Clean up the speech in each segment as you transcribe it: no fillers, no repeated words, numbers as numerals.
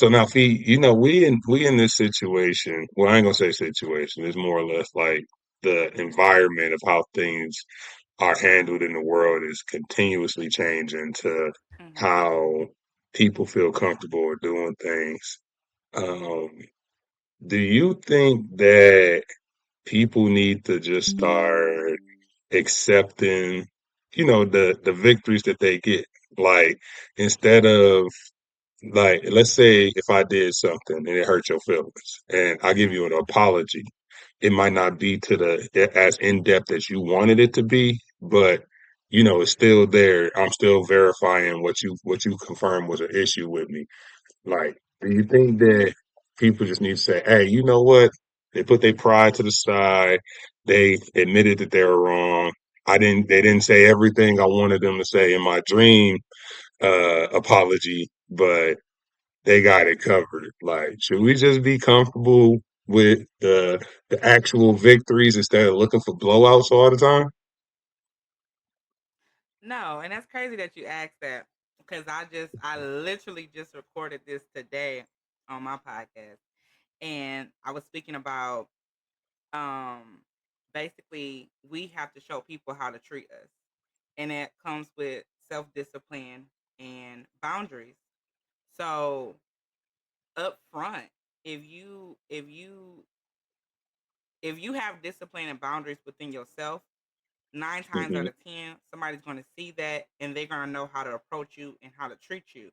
So now, Fee, we in this situation. Well, I ain't gonna say situation. It's more or less like the environment of how things are handled in the world is continuously changing to Hmm. how people feel comfortable with doing things. Um, do you think that people need to just start accepting, the victories that they get? Like instead of like, let's say if I did something and it hurt your feelings, and I give Hmm. you an apology, it might not be to the as in depth as you wanted it to be, but it's still there. I'm still verifying what you confirmed was an issue with me. Like, do you think that people just need to say, "Hey, you know what? They put their pride to the side. They admitted that they were wrong. I didn't. They didn't say everything I wanted them to say in my dream apology, but." They got it covered. Like, should we just be comfortable with the actual victories instead of looking for blowouts all the time? No, and that's crazy that you asked that because I literally just recorded this today on my podcast, and I was speaking about um basically we have to show people how to treat us, and that comes with self discipline and boundaries. So up front, if you have discipline and boundaries within yourself, 9 times out Hmm. of 10, somebody's going to see that and they're going to know how to approach you and how to treat you.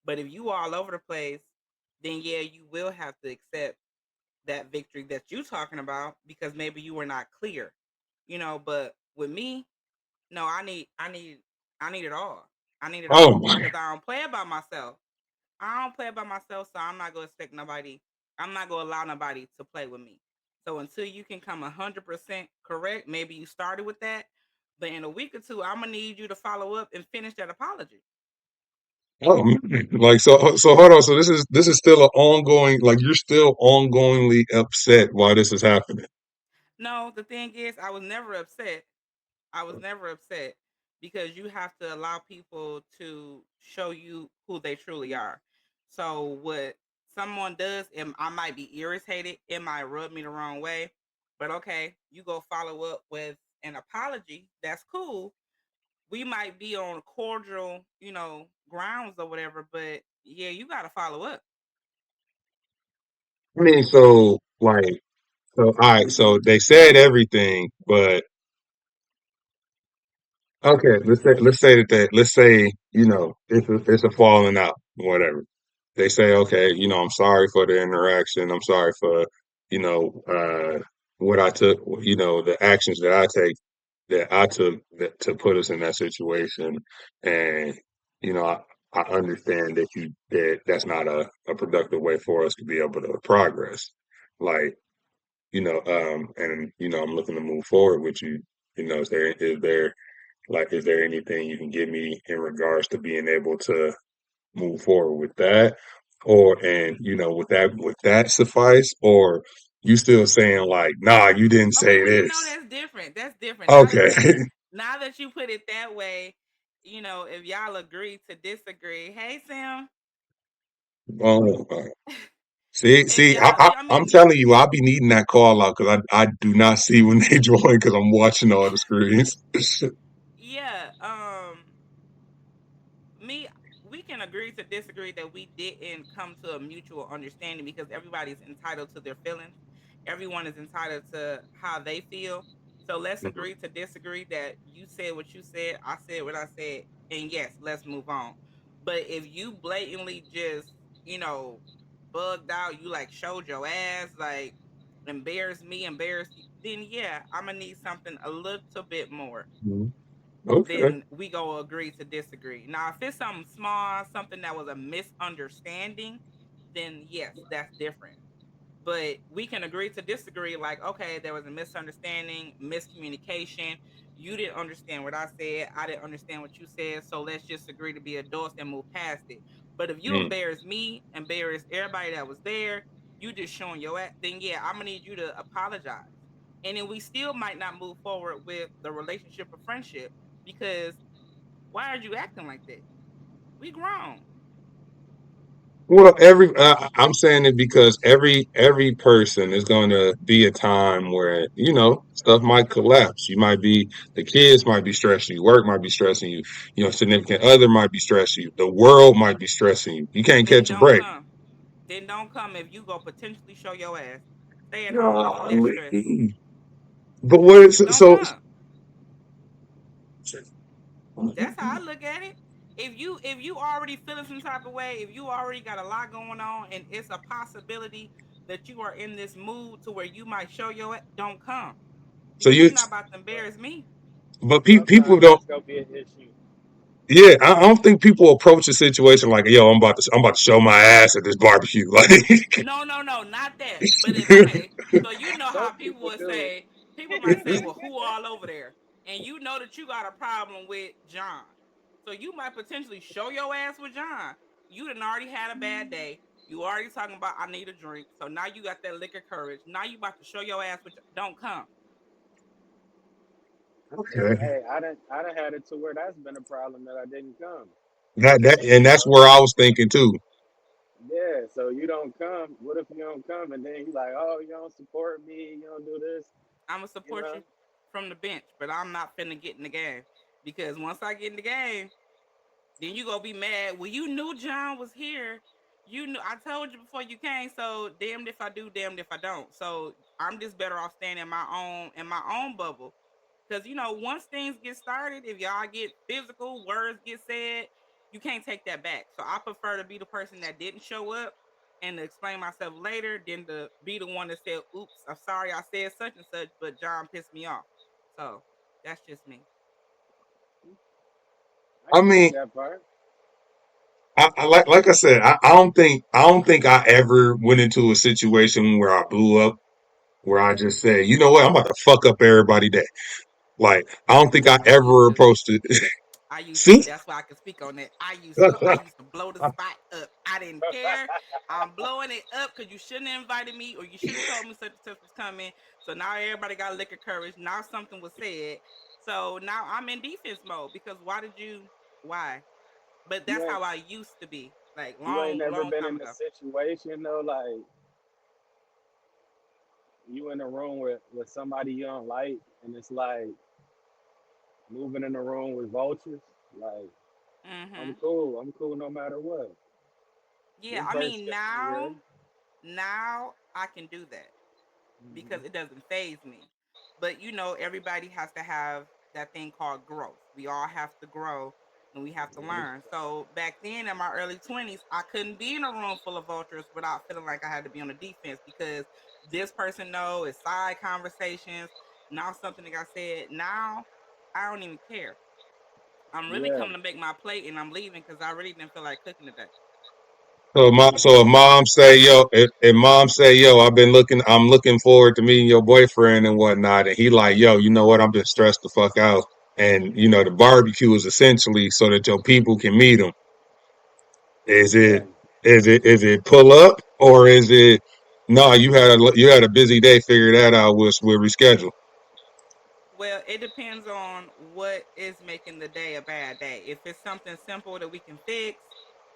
But if you all over the place, then yeah, you will have to accept that victory that you're talking about because maybe you were not clear, But with me, no, I need it all. I need it Oh all my! because I don't play about myself. I don't play about myself, so I'm not gonna expect nobody. I'm not gonna allow nobody to play with me. So until you can come 100% correct, maybe you started with that, but in a week or two, I'm gonna need you to follow up and finish that apology. Oh man! Like so. Hold on. So this is still an ongoing. Like you're still ongoingly upset while this is happening. No, the thing is, I was never upset. I was never upset because you have to allow people to show you who they truly are. So what someone does, and I might be irritated, it might rub me the wrong way, but okay, you go follow up with an apology. That's cool. We might be on cordial, grounds or whatever, but yeah, you got to follow up. I mean, all right. So they said everything, but okay. Let's say it's a falling out, whatever. They say, okay, I'm sorry for the interaction. I'm sorry for, you know, uh, what I took, the actions that I took to put us in that situation. And, I understand that's not a productive way for us to be able to progress. Like, and, I'm looking to move forward with you. Is there anything you can give me in regards to being able to move forward with that? Or and would that suffice? Or you still saying like, nah, you didn't Okay, say well, this. that's different. That's different. Okay. Now that you put it that way, if y'all agree to disagree, hey Sam, Oh, see, if see, y'all, I I'm mean, telling you, I'll be needing that call out because I do not see when they join because I'm watching all the screens. yeah, me, we can agree to disagree that we didn't come to a mutual understanding because everybody's entitled to their feelings. Everyone is entitled to how they feel. So let's agree to disagree that you said what you said, I said what I said, and yes, let's move on. But if you blatantly just, you know, bugged out, you like showed your ass, like embarrassed me, embarrassed you, then yeah, I'm gonna need something a little bit more, Mhm. Okay. then we go agree to disagree. Now, if it's something small, something that was a misunderstanding, then yes, that's different. But we can agree to disagree. Like, okay, there was a misunderstanding, miscommunication. You didn't understand what I said. I didn't understand what you said. So let's just agree to be adults and move past it. But if you Mm. embarrass me, embarrass everybody that was there, you just showing your act, then yeah, I'm gonna need you to apologize. And then we still might not move forward with the relationship or friendship because why are you acting like that? We grown. Well, I'm saying it because every person is going to be a time where stuff might collapse. You might be the kids might be stressing you, work might be stressing you, significant other might be stressing you, the world might be stressing you. You can't Then catch a don't break. come. Then don't come if you go potentially show your ass. Stay at home. You less stressed. Golly. But what is Don't so? come. That's how I look at it. If you already feeling some type of way, if you already got a lot going on, and it's a possibility that you are in this mood to where you might show your don't come So because you, you're not about to embarrass me. but people Sometimes don't. that's gonna be an issue. Yeah, I don't think people approach the situation like, yo, I'm about to show my ass at this barbecue. Like, No, no, no, not that. But if okay, so you know how Some people people would do. say, people might say, well, who all over there? And you know that you got a problem with John. So you might potentially show your ass with John. You done already had a bad day. You already talking about I need a drink. So now you got that liquor courage. Now you about to show your ass with don't come. okay, Hey, I done had it to where that's been a problem that I didn't come. and You that's know? where I was thinking too. Yeah. So you don't come. What if you don't come and then you like, oh, you don't support me, you don't do this, I'ma you support know? you from the bench, but I'm not finna get in the game. Because once I get in the game, then you gonna be mad. Well, you knew John was here. You knew I told you before you came. So damned if I do, damned if I don't. So I'm just better off staying in my own bubble. Because once things get started, if y'all get physical, words get said, you can't take that back. So I prefer to be the person that didn't show up and to explain myself later than to be the one that said, "Oops, I'm sorry, I said such and such, but John pissed me off." So that's just me. I I can see mean, that part. I like I said, I don't think I ever went into a situation where I blew up, where I just said, you know what, I'm about to fuck up everybody day. Like, I don't think I I used ever to. approached it. I used to. See, That's why I can speak on that. I used to. I used to blow the spot up. I didn't care. I'm blowing it up because you shouldn't have invited me or you should have told me such and such was coming. So now everybody got liquor courage. Now something was said. So now I'm in defense mode because why did you? Why? But You that's ain't how I used to be. Like you ain't long, never long been time in a ago. situation though, like you in a room with somebody you don't like and it's like moving in the room with vultures. Like, Hmm. I'm cool no matter what. Yeah. This I verse mean gonna be here. now I can do that because it doesn't phase me. But everybody has to have that thing called growth. We all have to grow and we have to learn. So back then in my early 20s, I couldn't be in a room full of vultures without feeling like I had to be on the defense because this person know it's side conversations. Now something that I said, now I don't even care. I'm really Yeah. coming to make my plate and I'm leaving because I really didn't feel like cooking today. so if mom say, yo, if mom say, yo, I'm looking forward to meeting your boyfriend and whatnot, and he like, yo, you know what, I'm just stressed the fuck out, and the barbecue is essentially so that your people can meet him. Is Yeah. it is it pull up, or is it no? You had a busy day. Figure that out. We'll reschedule. Well, it depends on what is making the day a bad day. If it's something simple that we can fix,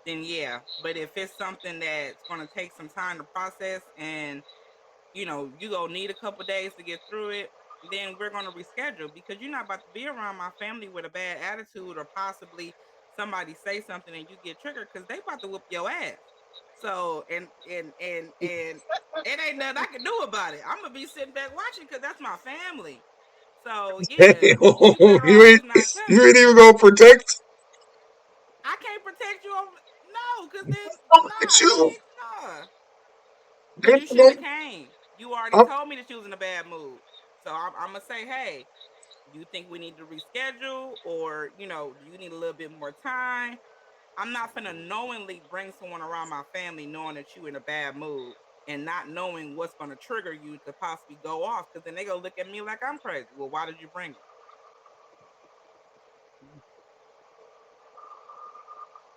then yeah. But if it's something that's going to take some time to process and you gonna need a couple days to get through it, then we're gonna reschedule because you're not about to be around my family with a bad attitude or possibly somebody say something and you get triggered because they about to whoop your ass. So and it ain't nothing I can do about it. I'm gonna be sitting back watching because that's my family. So Damn, yeah, you better you off ain't just not you coming. ain't even gonna protect I can't protect you over no, cause then at nah, you. nah. They Cause you not shouldn't have gonna- came. You already I'm- told me that you was in a bad mood. So I'm gonna say, hey, you think we need to reschedule, or do you need a little bit more time? I'm not gonna knowingly bring someone around my family knowing that you in a bad mood and not knowing what's gonna trigger you to possibly go off. Cause then they gonna look at me like I'm crazy. Well, why did you bring them?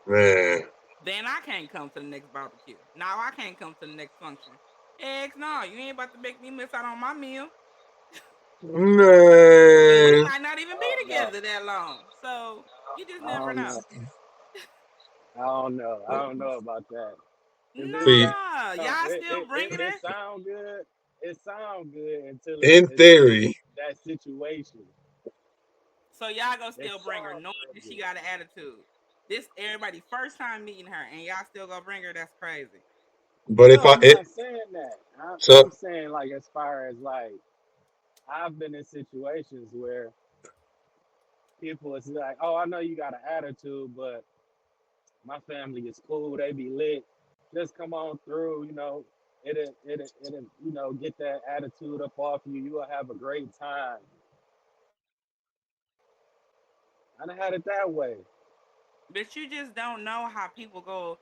Man, Then I can't come to the next barbecue. Now I can't come to the next function. Heck no, you ain't about to make me miss out on my meal. And we man. might not even be I don't know. together that long. So you just I never don't know. know. I don't know. I don't know about that. Cause See, Nah, y'all still bringing it her. sound good. It sound good in until theory, that situation. So y'all gonna It still bring her, sounds knowing real that she good. got an attitude. This everybody first time meeting her, and y'all still gonna bring her. That's crazy. but if No, I I'm it not saying that. so I'm saying like as far as like I've been in situations where people is like, oh, I know you got an attitude, but my family is cool. They be lit. Just come on through. Get that attitude up off you. You will have a great time. I done had it that way. But you just don't know how people go.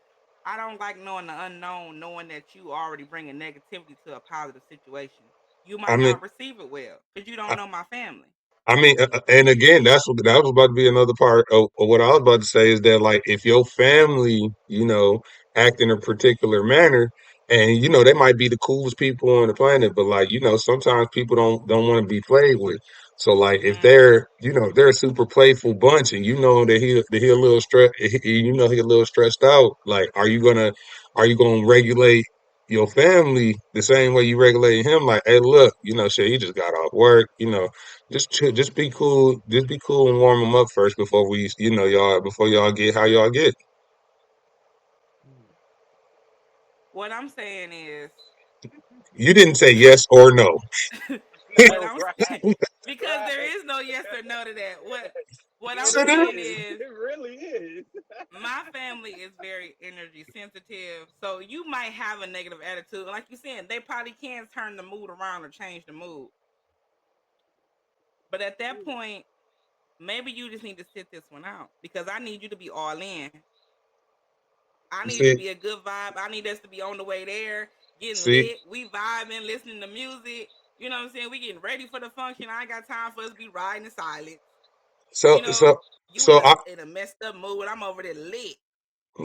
I don't like knowing the unknown, knowing that you already bringing negativity to a positive situation. You I might mean not receive it well because you don't know my family. and again, that was about to be another part of what I was about to say is that like if your family, act in a particular manner, and they might be the coolest people on the planet, but like sometimes people don't want to be played with. So like if Mm-hmm. they're a super playful bunch, and that he a little he a little stressed out. Like, are you gonna regulate your family the same way you regulate him? Like, hey, look, shit, he just got off work, just chill, just be cool and warm them up first before before y'all get how y'all get. What I'm saying is, You didn't say yes or no. what I'm saying, Right, because there right. is no yes or no to that. What I'm It So there, saying is. is, It really is. my family is very energy sensitive, so you might have a negative attitude. Like you said, they probably can turn the mood around or change the mood. But at that point, maybe you just need to sit this one out because I need you to be all in. I need it to see, be a good vibe. I need us to be on the way there, getting see, lit. We vibing, listening to music. You know what I'm saying? We getting ready for the function. I ain't got time for us to be riding in silence. so You know, so you so I in a messed up mood. I'm over there lit.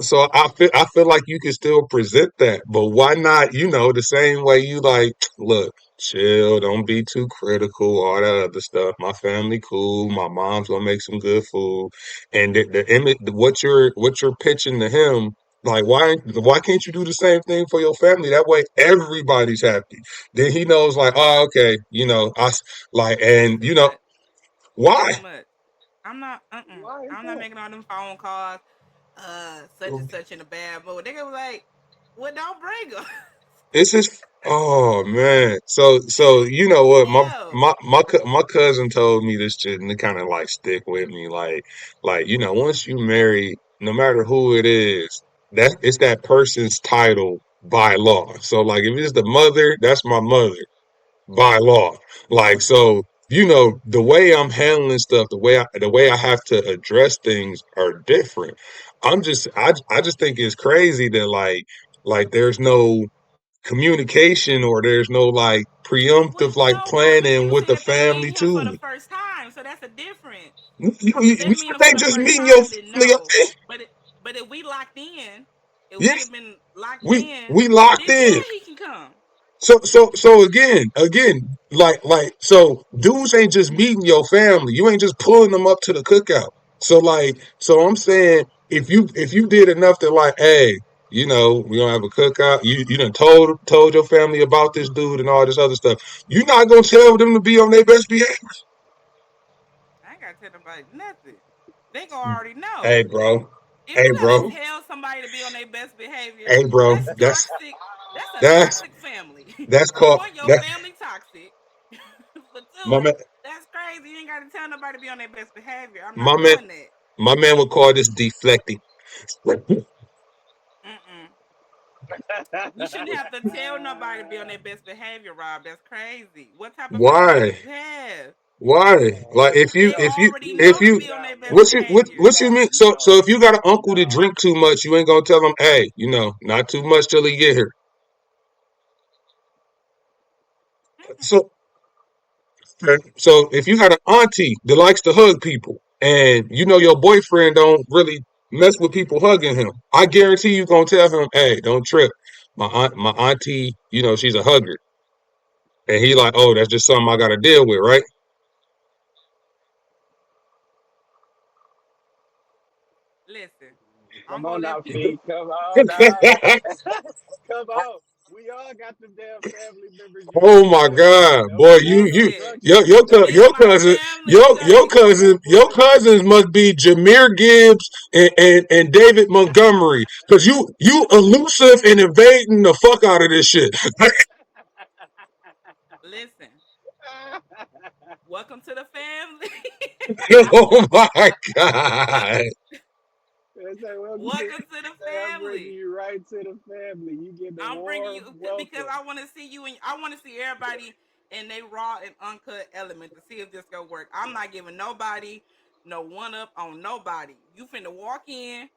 So I feel like you can still present that, but why not, the same way you like, look, chill, don't be too critical, all that other stuff. My family cool, my mom's gonna make some good food. And the image what you're pitching to him, like why can't you do the same thing for your family? That way everybody's happy. Then he knows like, oh, okay, like, It's and too much. It's why? too much. I'm not. Why is I'm not that? making all them phone calls. Such and such in a bad mood. They gonna be like, well, don't bring them. It's just, oh man. So you know what? My Yeah. my my cou- my cousin told me this shit, and it kind of like stick with me. Like once you marry, no matter who it is, that it's that person's title by law. So like, if it's the mother, that's my mother by law. Like, so, the way I'm handling stuff, the way I have to address things are different. I just think it's crazy that like there's no communication, or there's no like Well, preemptive like no, why? But planning you with the said they meet family him for too. the first time, so that's a difference. You If they meet him they for the just first meeting your time, then family. no. But but if we locked in, if we Yes, have been locked we in, we locked then in. yeah, he can come. So again, so dudes ain't just meeting your family. You ain't just pulling them up to the cookout. So I'm saying, if you did enough to like, hey, we gonna have a cookout. You done told your family about this dude and all this other stuff. You're not gonna tell them to be on their best behavior. I ain't gotta tell nobody nothing. They gonna already Hey, know. bro. If Hey, you gotta bro. tell somebody to be on their best behavior, Hey, bro. that's That's toxic. That's a that's toxic family. that's For called one, your that family toxic. For my two, man. that's crazy. You ain't gotta tell nobody to be on their best behavior. I'm My not man. doing that. My man would call this deflecting. Mm-mm. You shouldn't have to tell nobody to be on their best behavior, Rob. That's crazy. What type of family do Why? you have? Why? Like, if you They if you already if know to you be on their best what you what behavior. what you mean? So if you got an uncle that No. drink too much, you ain't gonna tell him, hey, not too much till he get here. Mm-mm. So if you had an auntie that likes to hug people, and your boyfriend don't really mess with people hugging him, I guarantee you gonna tell him, hey, don't trip. My auntie, she's a hugger, and he like, oh, that's just something I gotta deal with, right? Listen. I'm Come gonna on let now, people. feet. Come on now. Come on. We all got them damn family members you Oh can't my stand. God, Don't boy, be on no Listen, drunk shit this tonight. your my cousin, family. We gotta be careful. your cousins must be Jameer Gibbs and David Montgomery, because you elusive and invading the fuck out of this shit. Listen, welcome to the family. Oh my God. It's like, welcome to, Welcome to the say, I'm bringing family. you right to the family. You get a I'm bringing warm you because welcome. I want to see you and I want to see everybody in their raw and uncut element to see if this gonna work. I'm not giving nobody no one up on nobody. You finna walk in,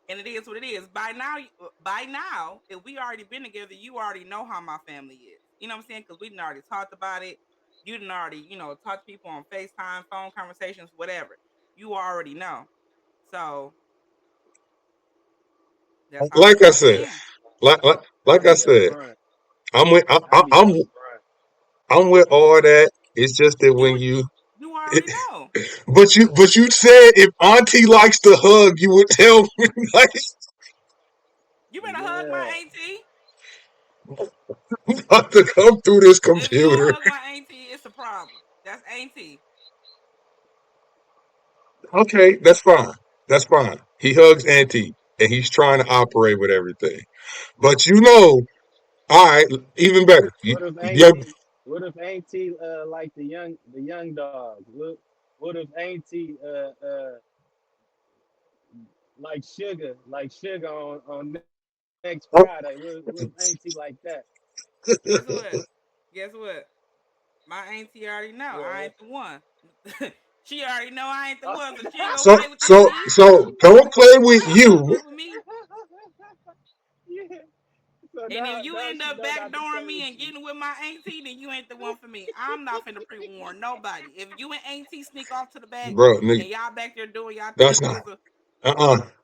and it is what it is. By now, if we already been together, you already know how my family is. You know what I'm saying? Because we done already talked about it. You done already, talk to people on FaceTime, phone conversations, whatever. You already know. So that's how we Like I lock it said, in. like I'll I be said, upfront. I'm with I'll be upfront. I'm with all that. It's just that when You you you it, already know. but you said if Auntie likes to hug, you would tell me like You better hug my Yeah. auntie. not to come through this If you don't computer. hug my auntie, it's a problem. That's auntie. Okay, that's fine. That's fine. He hugs Auntie and he's trying to operate with everything. But all right, even better. What if Yeah, Auntie? What if Auntie like the young dogs? What if Auntie like sugar on next Friday? What if Auntie like that? Guess what? Guess what? My auntie already know What? I ain't the one. She already know I ain't the one, so she ain't gonna so play with that with me. don't play with She ain't gonna you. play with me. Yeah. So And if now you now end she up know not to backdooring play me with and you. getting with my auntie, then you ain't the one for me. I'm not finna pre-warn nobody. If you and auntie sneak off to the back Bro, nigga, and y'all back there doing y'all that's thizzle not. thizzle,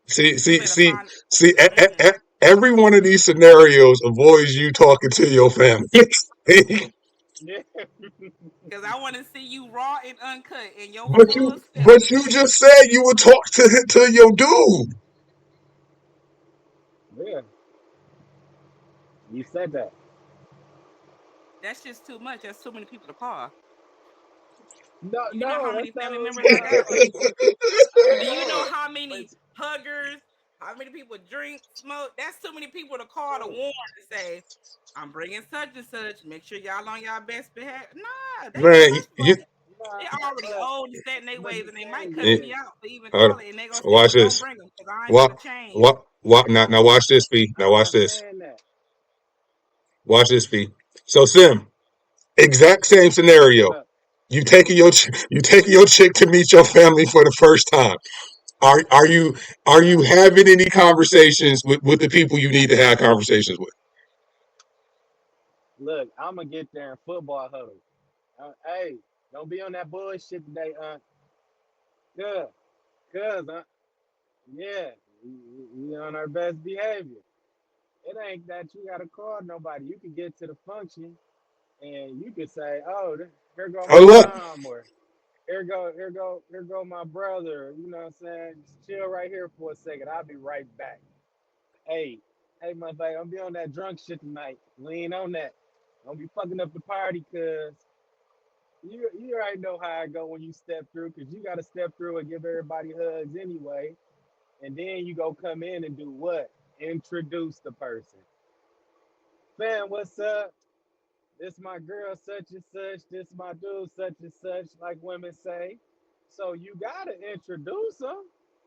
See, you see, better see, find. see. Mm-mm. Every one of these scenarios avoids you talking to your family. Yeah. Cause I want to see you raw and uncut in your but full self. you just said you would talk to your dude. Yeah. You said that. That's just too much. That's too many people to call. No, Do you know how no, many that's family not what members I got? I Do you know know. how But many huggers, how many people drink, smoke? That's too many people to call to warn to say, I'm bringing such and such. Make sure y'all on y'all best behavior. Nah, they Man, first of all, nah, they already but old and set in their but ways, the and they might thing cuss you, me is, out for even uh, calling, and they gonna still watch gonna this. bring them because I ain't What, finna change. now watch this, Fee. Now I watch this. understand that. Watch this, Fee. So, Sim, exact same What's scenario. up? You taking your chick to meet your family for the first time. Are you Right. having any conversations with the people you need to have conversations with? Look, I'm gonna get there in football huddle. Hey, don't be on that bullshit today, Good, cuz. Yeah, we on our best behavior. It ain't that you gotta call nobody. You can get to the function and you can say, "Oh, here go my Oh look, mom," or "Here go my brother." You know what I'm saying? Just chill right here for a second. I'll be right back. Hey, hey, motherfucker, I'm be on that drunk shit tonight. Lean on that. Don't be fucking up the party, cuz you already know how I go when you step through, cuz you gotta step through and give everybody hugs anyway. And then you go come in and do what? Introduce the person. Fam, what's up? This my girl such and such. This my dude such and such, like women say. So you gotta introduce them.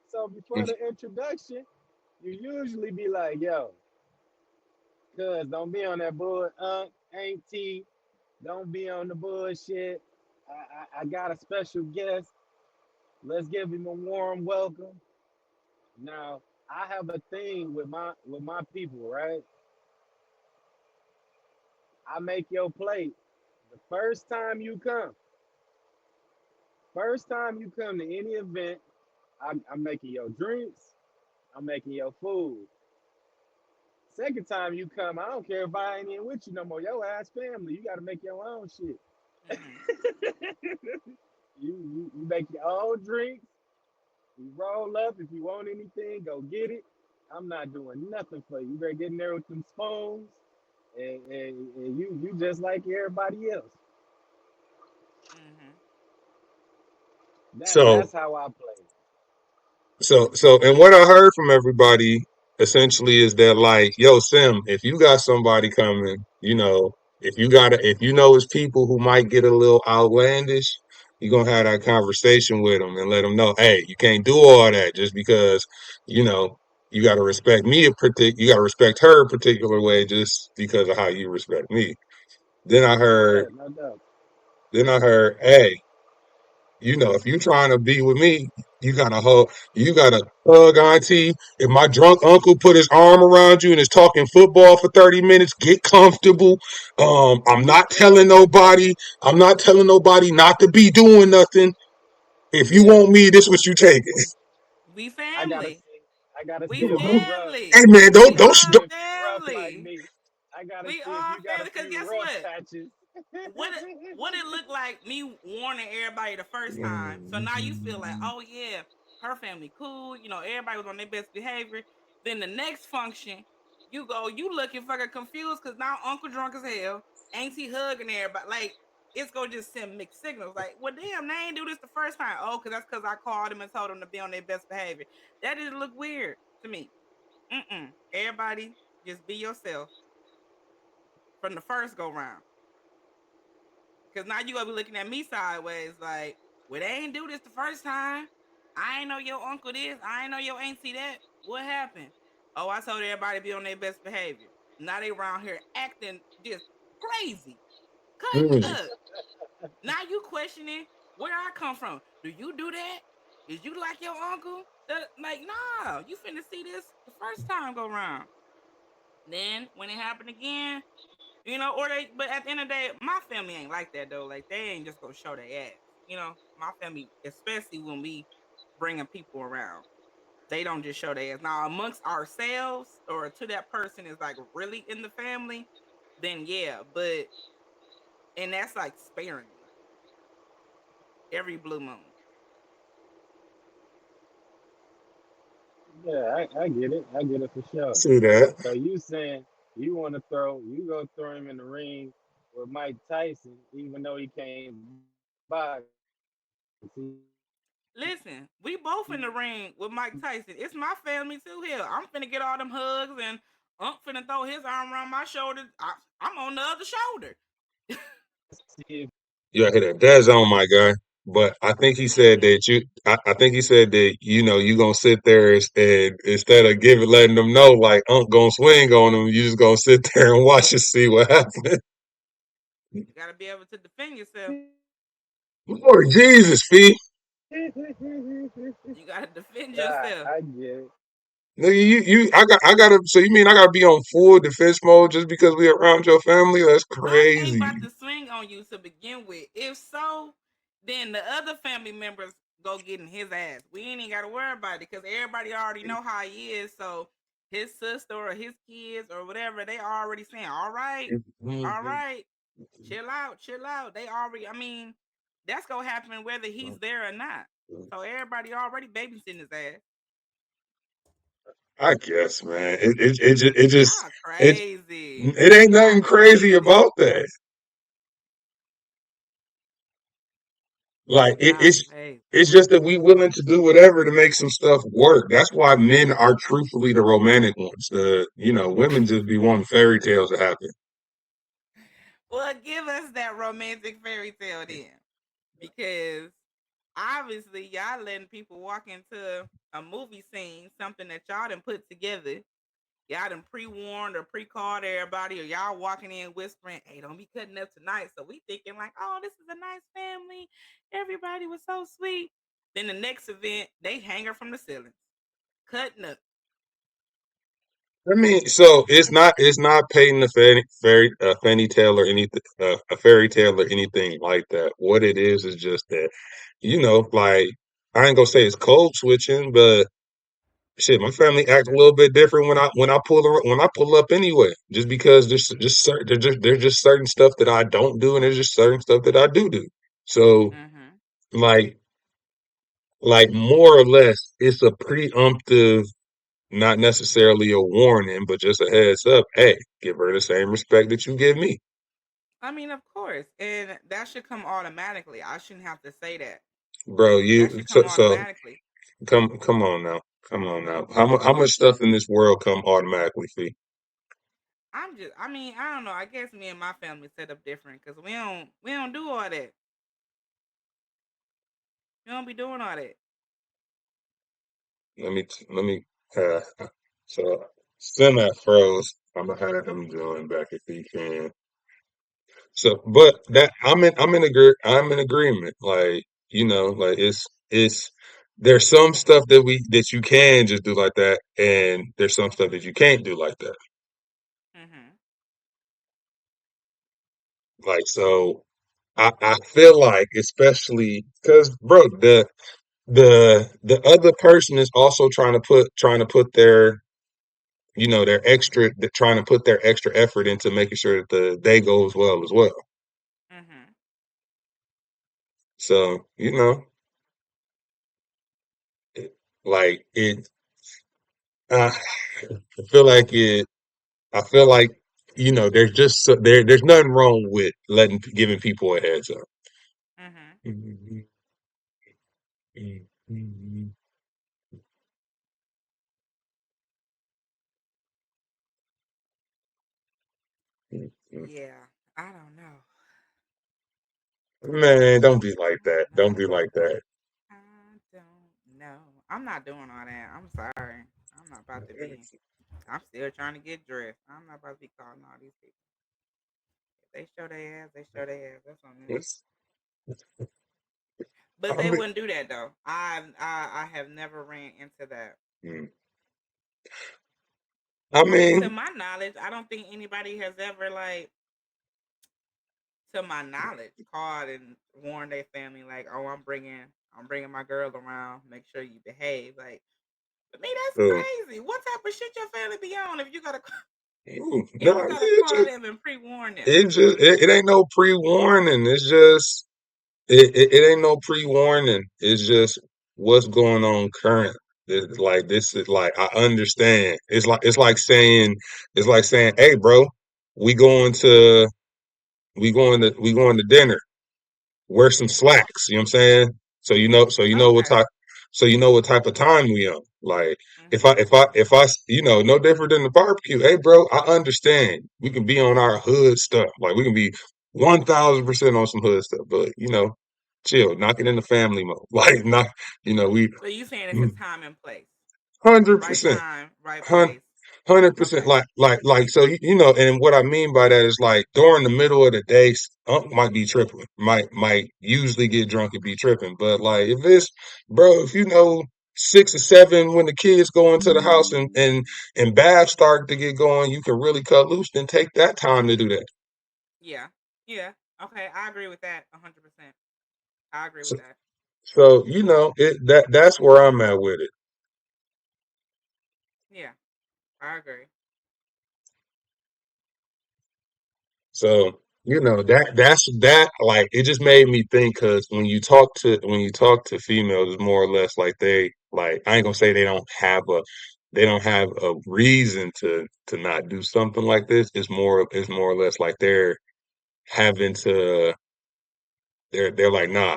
So before the introduction, you usually be like, yo, cuz don't be on that bull, auntie. Don't be on the bullshit. I got a special guest. Let's give him a warm welcome. Now, I have a thing with my people, right? I make your plate the first time you come to any event. I'm making your drinks. I'm making your food. Second time you come, I don't care if I ain't in with you no more. Your ass family. You got to make your own shit. Hmm. You make your own drinks. You roll up if you want anything, go get it. I'm not doing nothing for you. You better get in there with them spoons, and you just like everybody else. Hmm. So That's how I play. and what I heard from everybody essentially is that like, yo, Sim, if you got somebody coming, if you know it's people who might get a little outlandish, you're gonna have that conversation with them and let them know, hey, you can't do all that just because, you know, you gotta respect me you gotta respect her a particular way just because of how you respect me. Then I heard, Yeah, no doubt. hey, if you trying to be with me, you gotta hug auntie. If my drunk uncle put his arm around you and is talking football for 30 minutes, get comfortable. I'm not telling nobody not to be doing nothing. If you Yeah, want me, this what you take it. We I gotta family. see. I gotta We see if you rough. family. Hey man, I We gotta see all don't if you rough like family. me. I gotta We see if all you got a family. Cause few guess rough what? patches. What it looked like me warning everybody the first time. So now you feel like, oh yeah, her family cool. Everybody was on their best behavior. Then the next function, you looking fucking confused because now Uncle drunk as hell, auntie hugging everybody. Like it's gonna just send mixed signals. Like, well, damn, they ain't do this the first time. Oh, cause that's cause I called them and told them to be on their best behavior. That just look weird to me. Mm-mm. Everybody, just be yourself from the first go round. Cause now you gonna be looking at me sideways, like, well, they ain't do this the first time. I ain't know your uncle this. I ain't know your auntie that. What happened? Oh, I told everybody to be on their best behavior. Now they around here acting just crazy, cutting Mm. up. Now you questioning where I come from. Do you do that? Is you like your uncle? Like, nah, you finna see this the first time go round. Then when it happened again, or but at the end of the day, my family ain't like that though. Like they ain't just gonna show their ass. My family, especially when we bringing people around, they don't just show their ass. Now amongst ourselves or to that person is like really in the family, then yeah. But and that's like sparingly every blue moon. Yeah, I get it. I get it for sure. See that? So you saying you go throw him in the ring with Mike Tyson, even though he can't box. Listen, we both in the ring with Mike Tyson. It's my family too. Here, I'm finna get all them hugs and Unc finna throw his arm around my shoulder. I'm on the other shoulder. See if Yeah, hit that dead zone, my guy. But I think he said Mm-mm. that I think he said that you gonna sit there and instead of letting them know like Unc gonna swing on them, you just gonna sit there and watch and see what happens. You gotta be able to defend yourself. Lord Jesus, Fee. You gotta defend ah, yourself. I get it. Nigga, I gotta, so you mean I gotta be on full defense mode just because we around your family? That's Unc ain't crazy. about to swing on you to begin with. If so, then the other family members go get in his ass. We ain't even gotta worry about it because everybody already know how he is. So his sister or his kids or whatever, they already saying, all right, chill out. They already, I mean, that's gonna happen whether he's there or not. So everybody already babysitting his ass. I guess, man. Y'all crazy. It ain't Y'all nothing crazy crazy. about that. Like Y'all crazy. it's just that we willing to do whatever to make some stuff work. That's why men are truthfully the romantic ones. Women just be wanting fairy tales to happen. Well, give us that romantic fairy tale then. Because obviously y'all letting people walk into a movie scene, something that y'all done put together. Y'all done pre-warned or pre-called everybody, or y'all walking in whispering, hey, don't be cutting up tonight. So we thinking like, oh, this is a nice family. Everybody was so sweet. Then the next event, they hang her from the ceilings, cutting up. I mean, so it's not painting a fairy tale or anything a fairy tale or anything like that. What it is just that like I ain't gonna say it's code switching, but shit, my family act a little bit different when I pull up anyway. Just because there's just certain stuff that I don't do, and there's just certain stuff that I do. So Mm-hmm. like more or less, it's a preemptive not necessarily a warning, but just a heads up. Hey, give her the same respect that you give me, I mean, of course, and that should come automatically. I shouldn't have to say that. bro. That You should come so automatically. come on now, come on now. How much stuff in this world come automatically, Fee? I mean, I don't know. I guess me and my family set up different because we don't do all that. We don't be doing all that. Let me. Uh, so semi froze. I'm gonna have him join back if he can. So, but that I'm in agreement. Like, like it's there's some stuff that you can just do like that, and there's some stuff that you can't do like that. Mhm. Like, so I feel like, especially because, bro, the other person is also trying to put their trying to put their extra effort into making sure that the day goes well as well. Mhm. So, like it. Uh, I feel like it. I feel like there's just there's nothing wrong with giving people a heads up. Mhm. Yeah. I don't know. Man, don't be I like that. don't Don't know. be like that. I don't know. I'm not doing all that. I'm sorry. I'm not about to be. I'm still trying to get dressed. I'm not about to be calling all these people. If they show their ass, they show their ass. That's on them. It's, But I they mean, wouldn't do that though. I have never ran into that. mm, I To mean, my knowledge, I don't think anybody has ever like, to my knowledge, called and warned their family like, "Oh, I'm bringing my girl around. Make sure you behave." Like, to me, that's uh, crazy. What type of shit your family be on if you gotta if you no, gotta call them and pre warn them? it ain't no pre-warning. It's just it ain't no pre-warning. It's just what's going on current. Like this is like I understand. It's like saying, hey, bro, we going to we going to dinner. Wear some slacks. You know what I'm saying? So Okay. you know what type of time we on. Like Mhm. no different than the barbecue. Hey, bro, I understand. We can be on our hood stuff. Like we can be 1,000% on some hood stuff, but chill, knock it in the family mode. Like not, we So you saying it's a time and place, hundred right percent. time, right place. 100%, Okay. like so and what I mean by that is like during the middle of the day, Unc might be tripping, might usually get drunk and be tripping, but like if it's bro, if 6 or 7 when the kids go into the house and baths start to get going, you can really cut loose. Then take that time to do that. Yeah. Yeah. Okay. I agree with that 100%. I agree So, with that. that's where I'm at with it. Yeah. I agree. So, that's like it just made me think because when you talk to females, it's more or less like they like I ain't gonna say they don't have a reason to not do something like this. It's more or less like having to they're like, nah,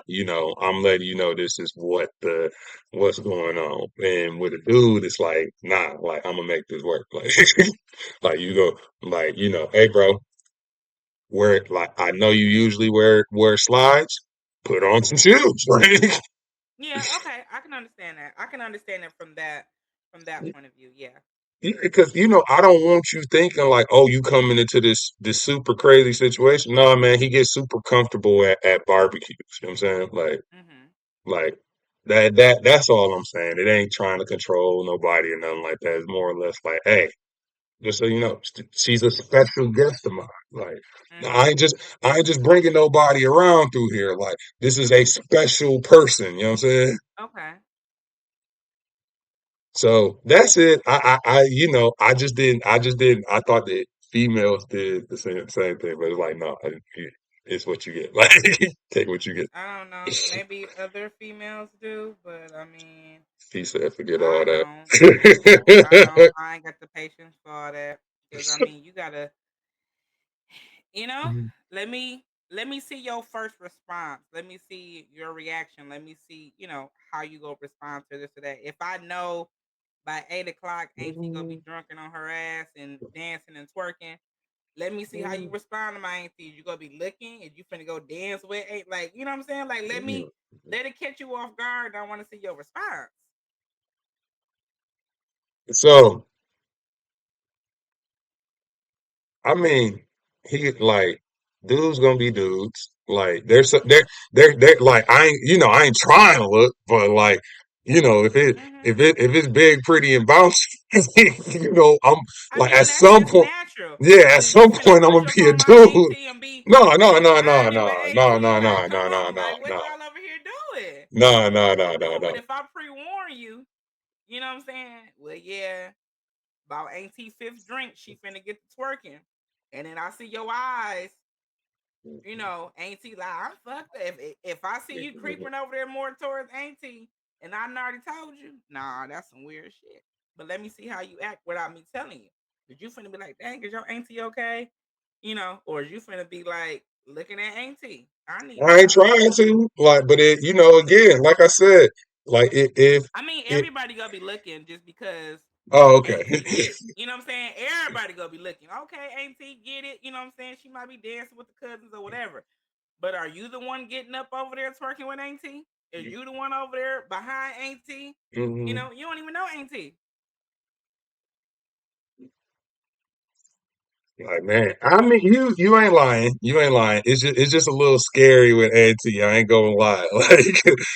I'm letting you know this is what's going on. And with a dude, it's like, nah, like I'm gonna make this work. Like like you go like, hey bro, wear like I know you usually wear slides. Put on some shoes, right? Yeah. Okay. I can understand that. I can understand it from that point of view. Yeah. Because I don't want you thinking like, oh, you coming into this super crazy situation. No, man, he gets super comfortable at barbecues. You know what I'm saying? Mhm. Like that's all I'm saying. It ain't trying to control nobody or nothing like that. It's more or less like, hey, just so you know, she's a special guest of mine. Like, I Mhm. ain't just I ain't just bringing nobody around through here. Like, this is a special person. You know what I'm saying? Okay. So that's it. I just didn't. I thought that females did the same thing, but it's like, no, I didn't. It's what you get. Like take what you get. I don't know. Maybe other females do, but I mean, He said, forget all I that. don't. I don't. I ain't got the patience for all that. Because I mean, you gotta, you know, let me let me see your first response. Let me see your reaction. Let me see, how you go respond to this or that. If I know by 8 o'clock, Auntie gonna be drunken on her ass and dancing and twerking. Let me see how you respond to my Auntie. You gonna be looking? If you finna go dance with Aunt, like you know what I'm saying? Like let it catch you off guard. I want to see your response. So I mean, he like dudes gonna be dudes. Like they're like I ain't trying to look, but like if it Hmm. if it's big, pretty, and bouncy, I'm I like mean, at that's some just point, natural. yeah, at But is you some finna point I'm push gonna up be a on my dude. Auntie and No, no, be no, no, grinding with no, no, Auntie? no, Like, no, come no, no, on, no, like what no, y'all over here doing? no, no, What no, we no, doing? no. But if I pre-warn you, you know what I'm saying? Well, yeah, about Auntie fifth drink, she finna get to twerking, and then I see your eyes. Auntie, like I'm fucked up. If I see you creeping over there more towards Auntie, and I done already told you, nah, that's some weird shit. But let me see how you act without me telling you. Did you finna be like, dang, is your Auntie okay? Or is you finna be like looking at Auntie? I need to I ain't know. trying to like, but again, like I said, like I mean, it. everybody gonna be looking just because Oh, okay. Auntie hit. You know what I'm saying? Everybody gonna be looking. Okay, Auntie, get it. You know what I'm saying? She might be dancing with the cousins or whatever. But are you the one getting up over there twerking with Auntie? Is you the one over there behind Auntie? Mhm. You don't even know Auntie. Like, man, I mean, you ain't lying. You ain't lying. It's just a little scary with Auntie. I ain't gonna lie. Like,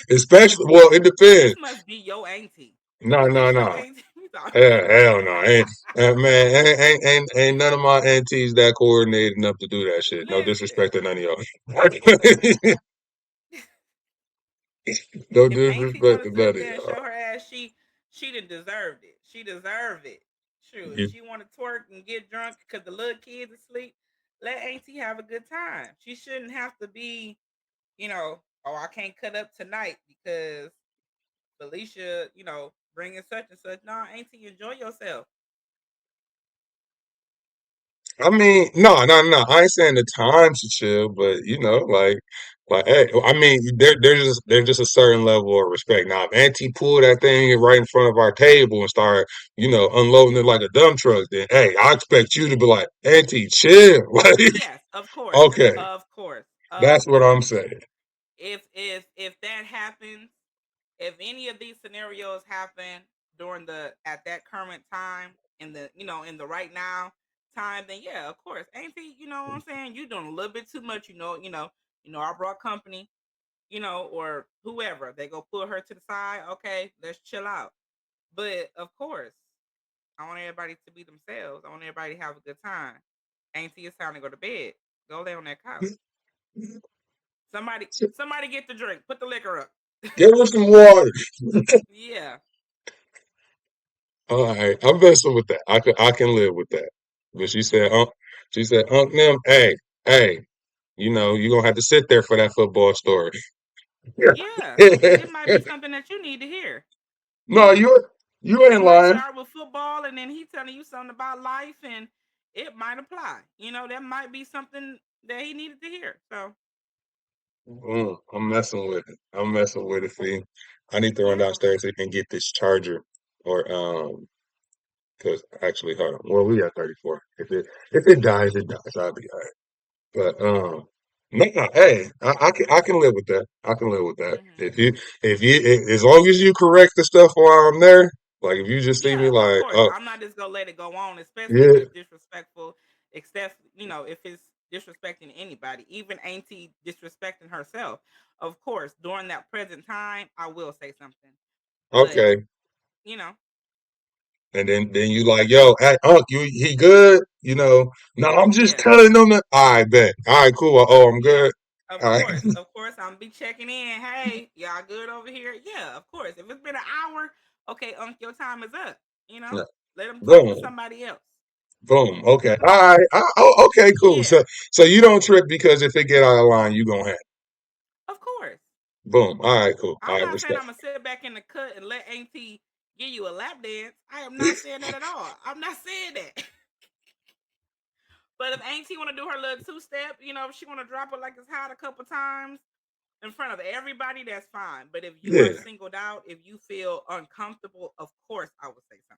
especially, well, it This depends. must be your Auntie. No, Is no, this your no. Auntie? You thought- Hell no. Man, ain't none of my aunties that coordinated enough to do that shit. No Listen, disrespect to none of y'all. No if Auntie disrespect want to to sit none up of there and y'all. show her ass, she done deserved it. She deserved it. True. If You- she want to twerk and get drunk because the little kids asleep, let Auntie have a good time. She shouldn't have to be, oh, I can't cut up tonight because Felicia, bringing such and such. Nah, Auntie, enjoy yourself. I mean, no, no, no. I ain't saying the time to chill, but hey, I mean, there's just a certain level of respect. Now, if Auntie pulled that thing right in front of our table and start, unloading it like a dump truck, then hey, I expect you to be like, Auntie, chill. Like, Yes, of course, okay, of course, of that's what I'm course. saying. If that happens, if any of these scenarios happen during the at that current time in the in the right now time, then yeah, of course, Auntie, you know what I'm saying? You doing a little bit too much, I brought company, or whoever. They go pull her to the side. Okay, let's chill out. But of course, I want everybody to be themselves. I want everybody to have a good time. Auntie, it's time to go to bed. Go lay on that couch. Somebody get the drink. Put the liquor up. Give her some water. Yeah. All right, I'm messing with that. I can live with that. But she said, them, hey, you're gonna have to sit there for that football story. Yeah. It might be something that you need to hear. You No, know, you it ain't might lying. start with football and then he telling you something about life and it might apply. That might be something that he needed to hear. So, I'm messing with it. I'm messing with it, Fee. I need to run yeah. downstairs and get this charger, or because actually, hold on. Well, we got 34. If it dies, it dies. I'll be all right. But no, hey, I can live with that. I can live with that. Hmm. As long as you correct the stuff while I'm there, like if you just see me Yeah, of like, course. oh I'm not just gonna let it go on, especially if yeah, it's disrespectful, except if it's disrespecting anybody, even Auntie disrespecting herself. Of course, during that present time, I will say something. But okay, you know, and then you like, yo, hey, Unc, he good? No, I'm just yeah, telling them that. All right, bet. All right, cool. Oh, I'm yeah, good. All right. of course, I'm be checking in. Hey, y'all good over here? Yeah, of course. If it's been an hour, okay, Unc, your time is up. You know, Yeah, let them talk to boom. somebody else. Boom. Okay. All right. Oh, okay. Cool. Yeah, So you don't trip because if it get out of line, you gonna have it. of course. Boom. All right. Cool. All I'm right. not saying Respect. I'm gonna sit back in the cut and let Auntie give you a lap dance. I am not saying that at all. I'm not saying that. But if Auntie want to do her little two step, if she want to drop it like it's hot a couple times in front of everybody, that's fine. But if you are Yeah. singled out, if you feel uncomfortable, of course I would say something.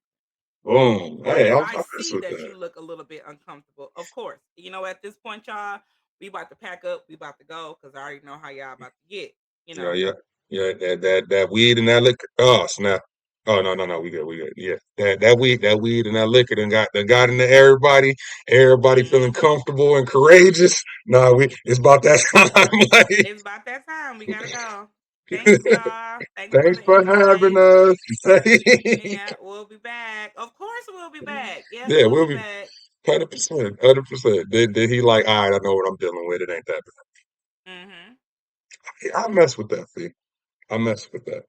Boom. Or Hey, if I I mess see with that that. you look a little bit uncomfortable, of course. At this point, y'all, we about to pack up. We about to go because I already know how y'all about to get. You Yeah. know. Yeah. Yeah. That weed and that liquor. Oh snap. Oh no no no. We good. We good. Yeah. That weed and that liquor done got into everybody. Everybody feeling Mm-hmm. comfortable and courageous. Nah, it's about that time. It's about that time. We gotta go. Thanks, Like. y'all. Thanks for Thanks the for having invite. us. Yeah, we'll be back. Of course, we'll be back. Yep, Yeah, we'll we'll be be back. 100%, 100%. Did he like? All right, I know what I'm dealing with. It ain't that bad. Mm-hmm. Yeah, I mess with that. See, I mess with that.